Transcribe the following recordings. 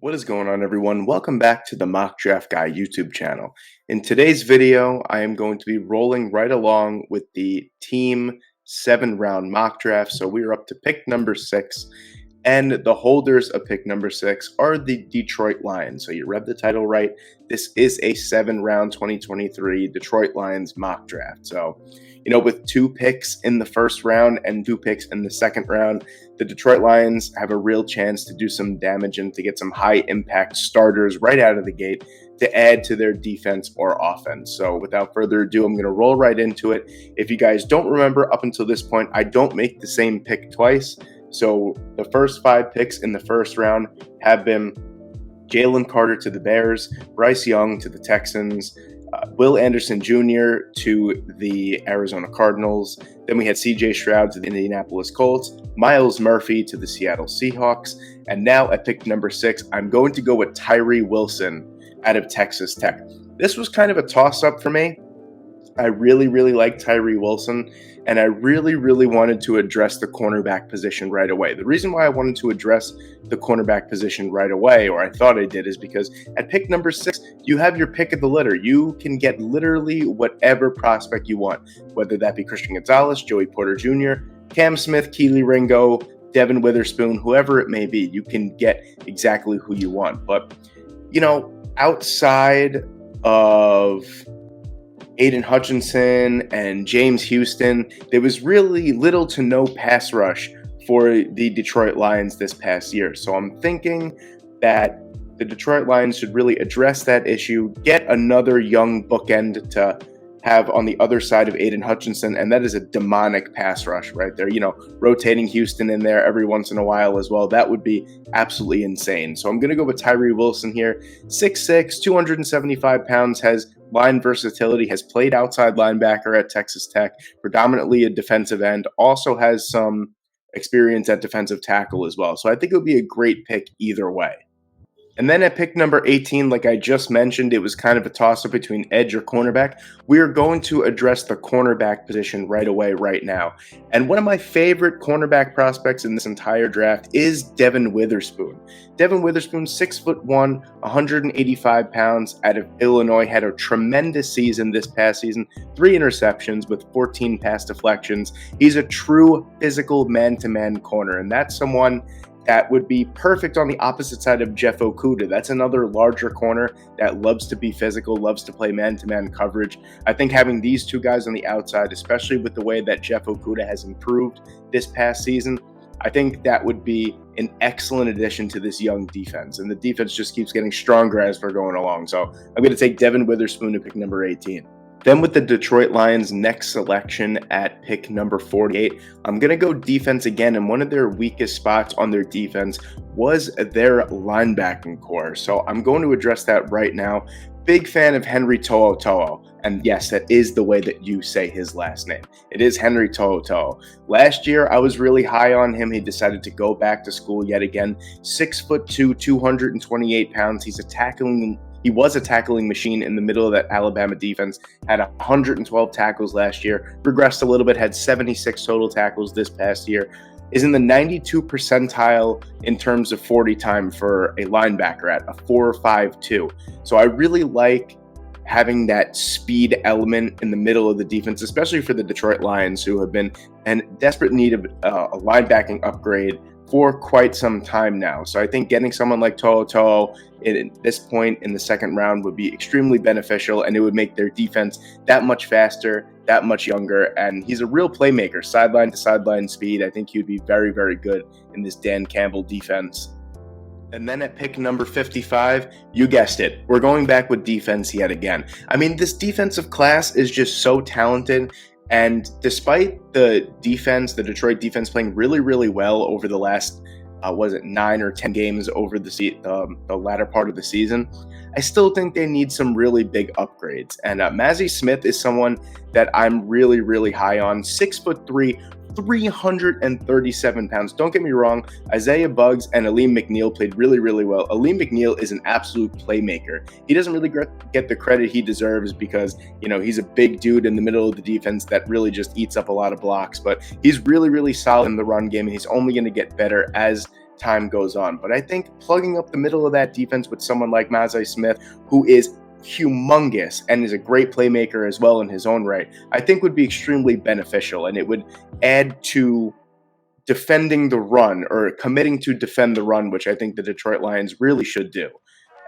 What is going on, everyone? Welcome back to the Mock Draft Guy YouTube channel. In today's video, I am going to be rolling right along with the team 7-round mock draft. So we are up to pick number 6, and the holders of pick number 6 are the Detroit Lions. So you read the title right. This is a 7-round 2023 Detroit Lions mock draft. So, with 2 picks in the first round and 2 picks in the second round, the Detroit Lions have a real chance to do some damage and to get some high impact starters right out of the gate to add to their defense or offense. So without further ado, I'm going to roll right into it. If you guys don't remember, up until this point, I don't make the same pick twice. So the first 5 picks in the first round have been Jalen Carter to the Bears, Bryce Young to the Texans, Will Anderson Jr. to the Arizona Cardinals. Then we had C.J. Stroud to the Indianapolis Colts, Myles Murphy to the Seattle Seahawks, and now at pick number 6, I'm going to go with Tyree Wilson out of Texas Tech. This was kind of a toss-up for me. I really like Tyree Wilson, and I really wanted to address the cornerback position right away. The reason why I wanted to address the cornerback position right away, or I thought I did, is because at pick number 6, you have your pick of the litter. You can get literally whatever prospect you want, whether that be Christian Gonzalez, Joey Porter Jr., Cam Smith, Keely Ringo, Devin Witherspoon, whoever it may be. You can get exactly who you want. But, outside of Aiden Hutchinson and James Houston, there was really little to no pass rush for the Detroit Lions this past year. So I'm thinking that the Detroit Lions should really address that issue, get another young bookend to have on the other side of Aiden Hutchinson, and that is a demonic pass rush right there. Rotating Houston in there every once in a while as well. That would be absolutely insane. So I'm going to go with Tyree Wilson here. 6'6", 275 pounds, has line versatility, has played outside linebacker at Texas Tech, predominantly a defensive end, also has some experience at defensive tackle as well. So I think it would be a great pick either way. And then at pick number 18, like I just mentioned, it was kind of a toss-up between edge or cornerback. We are going to address the cornerback position right away, right now. And one of my favorite cornerback prospects in this entire draft is Devin Witherspoon. Devin Witherspoon, 6'1", 185 pounds, out of Illinois, had a tremendous season this past season. 3 interceptions with 14 pass deflections. He's a true physical man-to-man corner, and that's someone that would be perfect on the opposite side of Jeff Okudah. That's another larger corner that loves to be physical, loves to play man-to-man coverage. I think having these 2 guys on the outside, especially with the way that Jeff Okudah has improved this past season, I think that would be an excellent addition to this young defense. And the defense just keeps getting stronger as we're going along. So I'm going to take Devin Witherspoon to pick number 18. Then with the Detroit Lions' next selection at pick number 48, I'm going to go defense again, and one of their weakest spots on their defense was their linebacking core. So I'm going to address that right now. Big fan of Henry To'oTo'o, and yes, that is the way that you say his last name. It is Henry To'oTo'o. Last year, I was really high on him. He decided to go back to school yet again. 6'2", 228 pounds. He was a tackling machine in the middle of that Alabama defense, had 112 tackles last year, regressed a little bit, had 76 total tackles this past year, is in the 92 percentile in terms of 40 time for a linebacker at a 4.52. So I really like having that speed element in the middle of the defense, especially for the Detroit Lions, who have been in desperate need of a linebacking upgrade for quite some time now. So I think getting someone like To'oTo'o at this point in the second round would be extremely beneficial, and it would make their defense that much faster, that much younger, and he's a real playmaker, sideline to sideline speed. I think he would be very good in this Dan Campbell defense. And then at pick number 55, you guessed it, we're going back with defense yet again. I mean, this defensive class is just so talented. And despite the Detroit defense playing really well over the last, 9 or 10 games over the latter part of the season, I still think they need some really big upgrades. And Mazi Smith is someone that I'm really high on. 6'3", 337 pounds. Don't get me wrong, Isaiah Buggs and Aleem McNeil played really well. Aleem McNeil is an absolute playmaker. He doesn't really get the credit he deserves because, he's a big dude in the middle of the defense that really just eats up a lot of blocks, but he's really solid in the run game, and he's only going to get better as time goes on. But I think plugging up the middle of that defense with someone like Mazi Smith, who is humongous and is a great playmaker as well in his own right, I think would be extremely beneficial, and it would add to defending the run, or committing to defend the run, which I think the Detroit Lions really should do.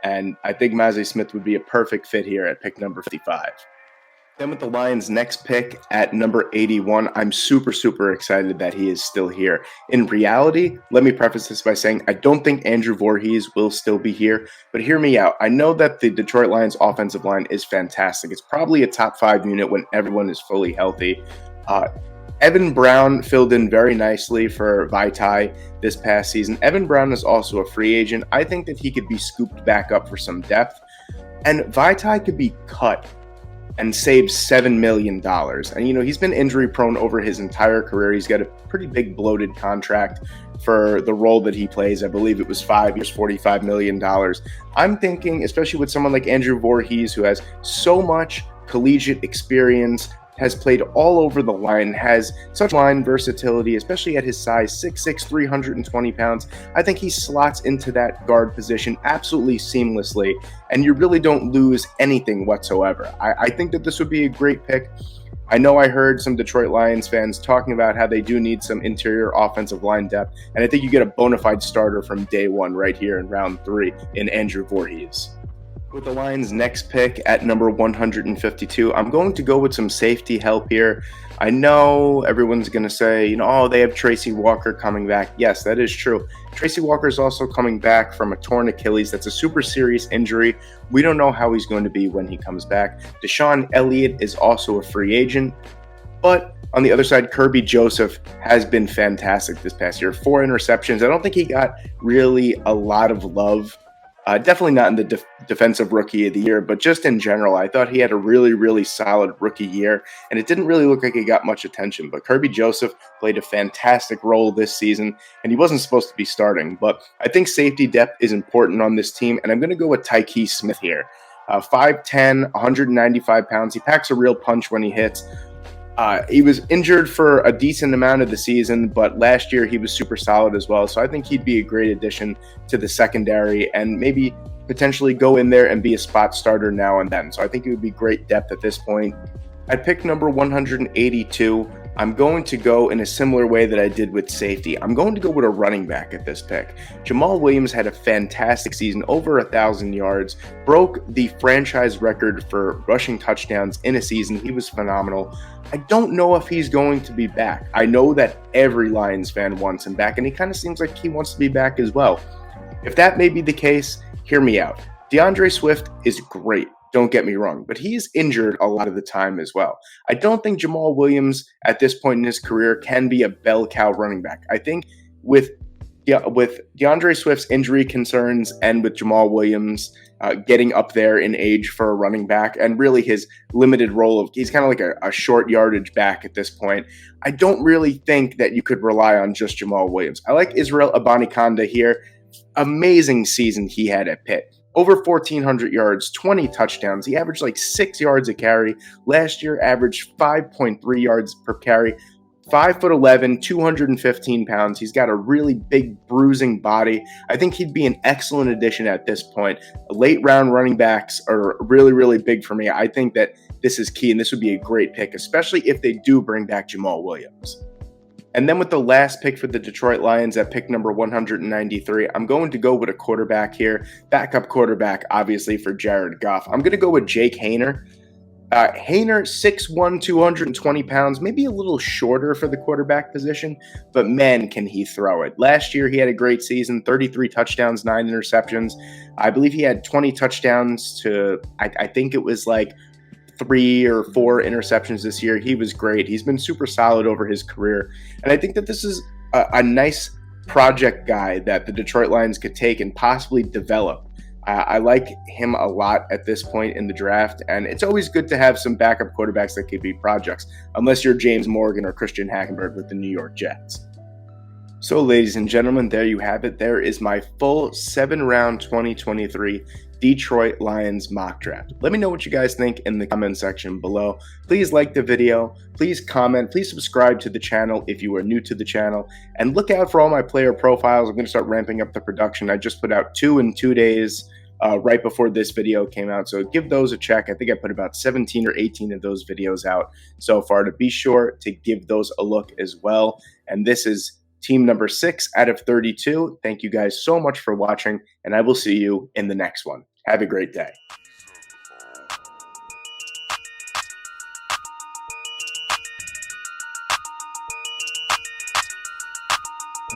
And I think Mazi Smith would be a perfect fit here at pick number 55. Then with the Lions' next pick at number 81, I'm super excited that he is still here. In reality, let me preface this by saying I don't think Andrew Voorhees will still be here, but hear me out. I know that the Detroit Lions' offensive line is fantastic. It's probably a top 5 unit when everyone is fully healthy. Evan Brown filled in very nicely for Vaitai this past season. Evan Brown is also a free agent. I think that he could be scooped back up for some depth, and Vaitai could be cut and save $7 million. And, he's been injury prone over his entire career. He's got a pretty big bloated contract for the role that he plays. I believe it was 5 years, $45 million. I'm thinking, especially with someone like Andrew Voorhees, who has so much collegiate experience, has played all over the line, has such line versatility, especially at his size, 6'6", 320 pounds. I think he slots into that guard position absolutely seamlessly, and you really don't lose anything whatsoever. I think that this would be a great pick. I know I heard some Detroit Lions fans talking about how they do need some interior offensive line depth, and I think you get a bona fide starter from day one right here in round 3 in Andrew Voorhees. With the Lions' next pick at number 152, I'm going to go with some safety help here. I know everyone's going to say, they have Tracy Walker coming back. Yes, that is true. Tracy Walker is also coming back from a torn Achilles. That's a super serious injury. We don't know how he's going to be when he comes back. Deshaun Elliott is also a free agent. But on the other side, Kirby Joseph has been fantastic this past year. 4 interceptions. I don't think he got really a lot of love. Definitely not in the defensive rookie of the year, but just in general, I thought he had a really solid rookie year, and it didn't really look like he got much attention. But Kirby Joseph played a fantastic role this season, and he wasn't supposed to be starting. But I think safety depth is important on this team, and I'm going to go with Tyke Smith here. 5'10", 195 pounds. He packs a real punch when he hits. He was injured for a decent amount of the season, but last year he was super solid as well. So I think he'd be a great addition to the secondary and maybe potentially go in there and be a spot starter now and then. So I think it would be great depth at this point. At pick number 182, I'm going to go in a similar way that I did with safety. I'm going to go with a running back at this pick. Jamal Williams had a fantastic season, over 1,000 yards, broke the franchise record for rushing touchdowns in a season. He was phenomenal. I don't know if he's going to be back. I know that every Lions fan wants him back, and he kind of seems like he wants to be back as well. If that may be the case, hear me out. DeAndre Swift is great. Don't get me wrong, but he's injured a lot of the time as well. I don't think Jamal Williams at this point in his career can be a bell cow running back. I think with DeAndre Swift's injury concerns and with Jamal Williams getting up there in age for a running back, and really his limited role of he's kind of like a short yardage back at this point, I don't really think that you could rely on just Jamal Williams. I like Israel Abanikanda here. Amazing season he had at Pitt. Over 1,400 yards, 20 touchdowns. He averaged like 6 yards a carry. Last year, averaged 5.3 yards per carry. 5'11", 215 pounds. He's got a really big bruising body. I think he'd be an excellent addition at this point. Late round running backs are really big for me. I think that this is key, and this would be a great pick, especially if they do bring back Jamal Williams. And then with the last pick for the Detroit Lions at pick number 193, I'm going to go with a quarterback here. Backup quarterback, obviously, for Jared Goff. I'm going to go with Jake Haener. Haener, 6'1", 220 pounds, maybe a little shorter for the quarterback position, but man, can he throw it. Last year, he had a great season, 33 touchdowns, 9 interceptions. I believe he had 20 touchdowns to, I think it was like 3 or 4 interceptions this year. He was great. He's been super solid over his career. And I think that this is a nice project guy that the Detroit Lions could take and possibly develop. I like him a lot at this point in the draft, and it's always good to have some backup quarterbacks that could be projects, unless you're James Morgan or Christian Hackenberg with the New York Jets. So, ladies and gentlemen, there you have it. There is my full 7-round 2023 Detroit Lions mock draft. Let me know what you guys think in the comment section below. Please like the video, please comment, please subscribe to the channel if you are new to the channel, and look out for all my player profiles. I'm going to start ramping up the production. I just put out 2 in 2 days. Right before this video came out, so give those a check. I think I put about 17 or 18 of those videos out so far, to be sure to give those a look as well. And this is team number 6 out of 32. Thank you guys so much for watching, and I will see you in the next one. Have a great day.